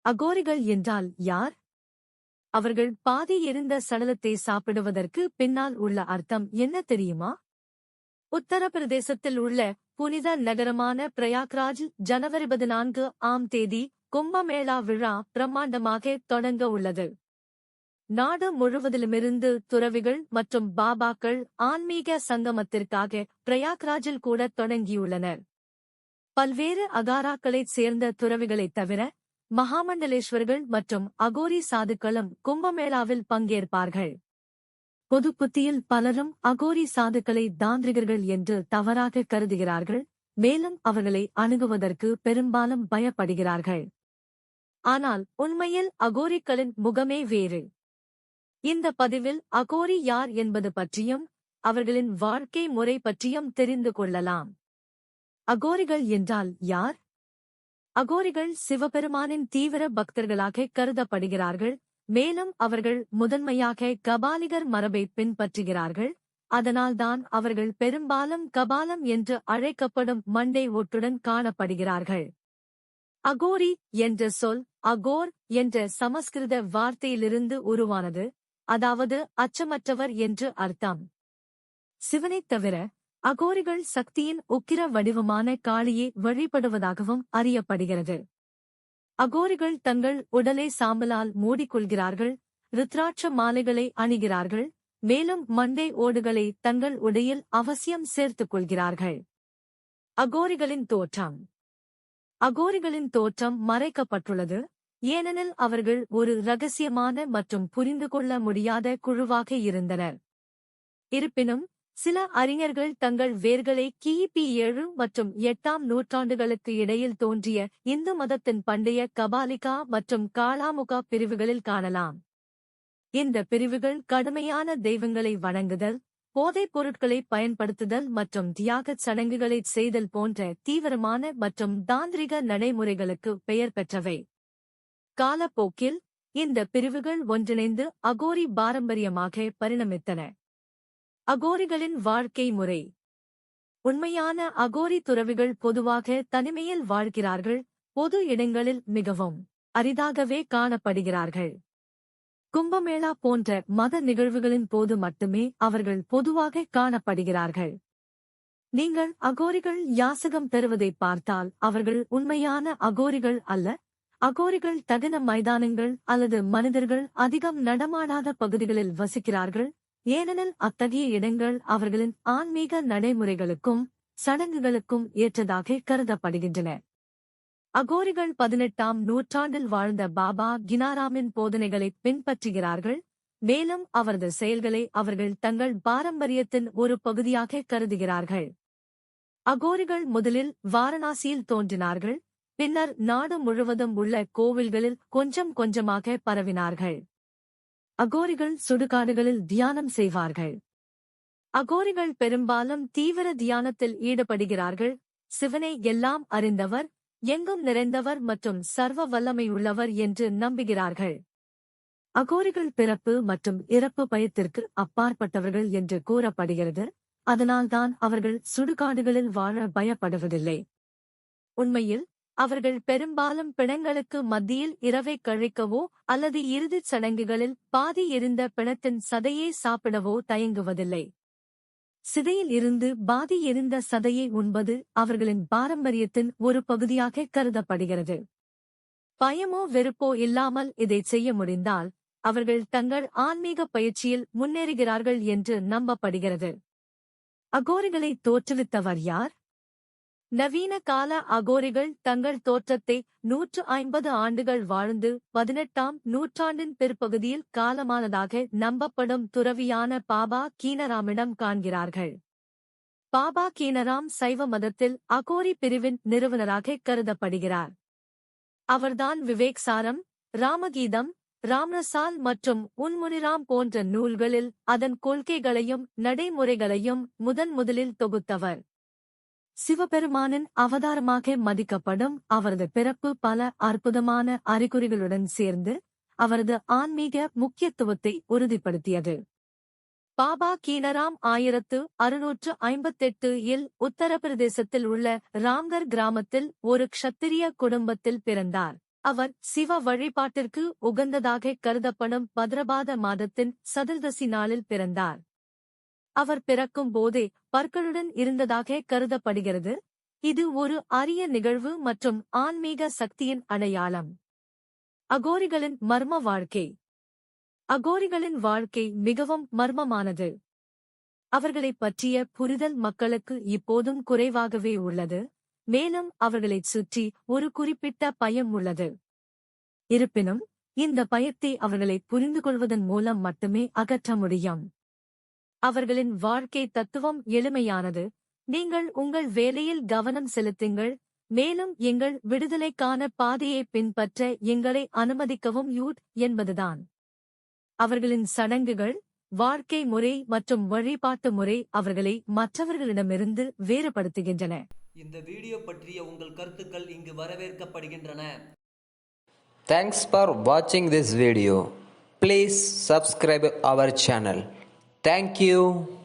அகோரிகள் என்றால் யார்? அவர்கள் பாதி எரிந்த சடலத்தை சாப்பிடுவதற்கு பின்னால் உள்ள அர்த்தம் என்ன தெரியுமா? உத்தரப்பிரதேசத்தில் உள்ள புனித நகரமான பிரயாக்ராஜ் ஜனவரி 14 கும்பமேளா விழா பிரம்மாண்டமாக தொடங்க உள்ளது. நாடு முழுவதிலுமிருந்து துறவிகள் மற்றும் பாபாக்கள் ஆன்மீக சங்கமத்திற்காக பிரயாக்ராஜில் கூட தொடங்கியுள்ளனர். பல்வேறு அகாராக்களைச் சேர்ந்த துறவிகளைத் தவிர மகாமண்டலேஸ்வர்கள் மற்றும் அகோரி சாதுக்களும் கும்பமேளாவில் பங்கேற்பார்கள். பொது புத்தியில் பலரும் அகோரி சாதுக்களை தாந்திரிகர்கள் என்று தவறாக கருதுகிறார்கள், மேலும் அவர்களை அணுகுவதற்கு பெரும்பாலும் பயப்படுகிறார்கள். ஆனால் உண்மையில் அகோரிகளின் முகமே வேறு. இந்த பதிவில் அகோரி யார் என்பது பற்றியும் அவர்களின் வாழ்க்கை முறை பற்றியும் தெரிந்து கொள்ளலாம். அகோரிகள் என்றால் யார்? அகோரிகள் சிவபெருமானின் தீவிர பக்தர்களாக கருதப்படுகிறார்கள், மேலும் அவர்கள் முதன்மையாக கபாலிகர் மரபை பின்பற்றுகிறார்கள். அதனால்தான் அவர்கள் பெரும்பாலும் கபாலம் என்று அழைக்கப்படும் மண்டை ஓட்டுடன் காணப்படுகிறார்கள். அகோரி என்ற சொல் அகோர் என்ற சமஸ்கிருத வார்த்தையிலிருந்து உருவானது, அதாவது அச்சமற்றவர் என்று அர்த்தம். சிவனைத் தவிர அகோரிகள் சக்தியின் உக்கிர வடிவமான காளியை வழிபடுவதாகவும் அறியப்படுகிறது. அகோரிகள் தங்கள் உடலை சாம்பலால் மூடிக்கொள்கிறார்கள், ருத்ராட்ச மாலைகளை அணிகிறார்கள், மேலும் மண்டை ஓடுகளை தங்கள் உடையில் அவசியம் சேர்த்துக் கொள்கிறார்கள். அகோரிகளின் தோற்றம். அகோரிகளின் தோற்றம் மறைக்கப்பட்டுள்ளது, ஏனெனில் அவர்கள் ஒரு இரகசியமான மற்றும் புரிந்து கொள்ள முடியாத குழுவாக இருந்தனர். இருப்பினும் சில அறிஞர்கள் தங்கள் வேர்களை கிபி 7 மற்றும் 8ஆம் நூற்றாண்டுகளுக்கு இடையில் தோன்றிய இந்து மதத்தின் பண்டைய கபாலிகா மற்றும் காளாமுகா பிரிவுகளில் காணலாம். இந்த பிரிவுகள் கடுமையான தெய்வங்களை வணங்குதல், போதைப் பொருட்களை பயன்படுத்துதல் மற்றும் தியாகச் சடங்குகளைச் செய்தல் போன்ற தீவிரமான மற்றும் தாந்திரிக நடைமுறைகளுக்கு பெயர் பெற்றவை. காலப்போக்கில் இந்த பிரிவுகள் ஒன்றிணைந்து அகோரி பாரம்பரியமாக பரிணமித்தன. அகோரிகளின் வாழ்க்கை முறை. உண்மையான அகோரி துறவிகள் பொதுவாக தனிமையில் வாழ்கிறார்கள், பொது இடங்களில் மிகவும் அரிதாகவே காணப்படுகிறார்கள். கும்பமேளா போன்ற மத நிகழ்வுகளின் போது மட்டுமே அவர்கள் பொதுவாக காணப்படுகிறார்கள். நீங்கள் அகோரிகள் யாசகம் பெறுவதைப் பார்த்தால் அவர்கள் உண்மையான அகோரிகள் அல்ல. அகோரிகள் தகன மைதானங்கள் அல்லது மனிதர்கள் அதிகம் நடமாடாத பகுதிகளில் வசிக்கிறார்கள், ஏனெனில் அத்தகைய இடங்கள் அவர்களின் ஆன்மீக நடைமுறைகளுக்கும் சடங்குகளுக்கும் ஏற்றதாக கருதப்படுகின்றன. அகோரிகள் 18ஆம் நூற்றாண்டில் வாழ்ந்த பாபா கினாராமின் போதனைகளை பின்பற்றுகிறார்கள், மேலும் அவரது செயல்களை அவர்கள் தங்கள் பாரம்பரியத்தின் ஒரு பகுதியாக கருதுகிறார்கள். அகோரிகள் முதலில் வாரணாசியில் தோன்றினார்கள், பின்னர் நாடு முழுவதும் உள்ள கோவில்களில் கொஞ்சம் கொஞ்சமாக பரவினார்கள். அகோரிகள் சுடுகாடுகளில் தியானம் செய்வார்கள். அகோரிகள் பெரும்பாலும் தீவிர தியானத்தில் ஈடுபடுகிறார்கள், சிவனை எல்லாம் அறிந்தவர், எங்கும் நிறைந்தவர் மற்றும் சர்வ வல்லமையுள்ளவர் என்று நம்புகிறார்கள். அகோரிகள் பிறப்பு மற்றும் இறப்பு பயத்திற்கு அப்பாற்பட்டவர்கள் என்று கூறப்படுகிறது, அதனால்தான் அவர்கள் சுடுகாடுகளில் வாழ பயப்படுவதில்லை. உண்மையில் அவர்கள் பெரும்பாலும் பிணங்களுக்கு மத்தியில் இரவை கழிக்கவோ அல்லது இறுதிச் சடங்குகளில் பாதி எரிந்த பிணத்தின் சதையை சாப்பிடவோ தயங்குவதில்லை. சிதையில் இருந்து பாதி எரிந்த சதையை உண்பது அவர்களின் பாரம்பரியத்தின் ஒரு பகுதியாக கருதப்படுகிறது. பயமோ வெறுப்போ இல்லாமல் இதைச் செய்ய முடிந்தால் அவர்கள் தங்கள் ஆன்மீக பயிற்சியில் முன்னேறுகிறார்கள் என்று நம்பப்படுகிறது. அகோரிகளை தோற்றுவித்தவர் யார்? நவீன கால அகோரிகள் தங்கள் தோற்றத்தை 150 ஆண்டுகள் வாழ்ந்து 18ஆம் நூற்றாண்டின் பிற்பகுதியில் காலமானதாக நம்பப்படும் துறவியான பாபா கீனராமிடம் காண்கிறார்கள். பாபா கீனராம் சைவ மதத்தில் அகோரி பிரிவின் நிறுவனராக கருதப்படுகிறார். அவர்தான் விவேக் சாரம், ராமகீதம், ராம்ரசால் மற்றும் உன்முனிராம் போன்ற நூல்களில் அதன் கொள்கைகளையும் நடைமுறைகளையும் முதலில் தொகுத்தவர். சிவபெருமானின் அவதாரமாக மதிக்கப்படும் அவரது பிறப்பு பல அற்புதமான அறிகுறிகளுடன் சேர்ந்து அவரது ஆன்மீக முக்கியத்துவத்தை உறுதிப்படுத்தியது. பாபா கீனராம் 1658 உத்தரப்பிரதேசத்தில் உள்ள ராம்கர் கிராமத்தில் ஒரு க்ஷத்திரிய குடும்பத்தில் பிறந்தார். அவர் சிவ வழிபாட்டிற்கு உகந்ததாக கருதப்படும் பத்ரபாத மாதத்தின் சதுர்தசி நாளில் பிறந்தார். அவர் பிறக்கும் போதே பற்களுடன் இருந்ததாக கருதப்படுகிறது. இது ஒரு அரிய நிகழ்வு மற்றும் ஆன்மீக சக்தியின் அடையாளம். அகோரிகளின் மர்ம வாழ்க்கை. அகோரிகளின் வாழ்க்கை மிகவும் மர்மமானது. அவர்களைப் பற்றிய புரிதல் மக்களுக்கு இப்போதும் குறைவாகவே உள்ளது, மேலும் அவர்களைச் சுற்றி ஒரு குறிப்பிட்ட பயம் உள்ளது. இருப்பினும் இந்த பயத்தை அவர்களை புரிந்துகொள்வதன் மூலம் மட்டுமே அகற்ற முடியும். அவர்களின் வாழ்க்கை தத்துவம் எளிமையானது. நீங்கள் உங்கள் வேலையில் கவனம் செலுத்துங்கள், மேலும் எங்கள் விடுதலைக்கான பாதையை பின்பற்ற எங்களை அனுமதிக்கவும் என்பதுதான். அவர்களின் சடங்குகள், வாழ்க்கை முறை மற்றும் வழிபாட்டு முறை அவர்களை மற்றவர்களிடமிருந்து வேறுபடுத்துகின்றன. இந்த வீடியோ பற்றிய உங்கள் கருத்துக்கள் இங்கு வரவேற்கப்படுகின்றன. Thanks for watching this video. Please subscribe our channel. Thank you.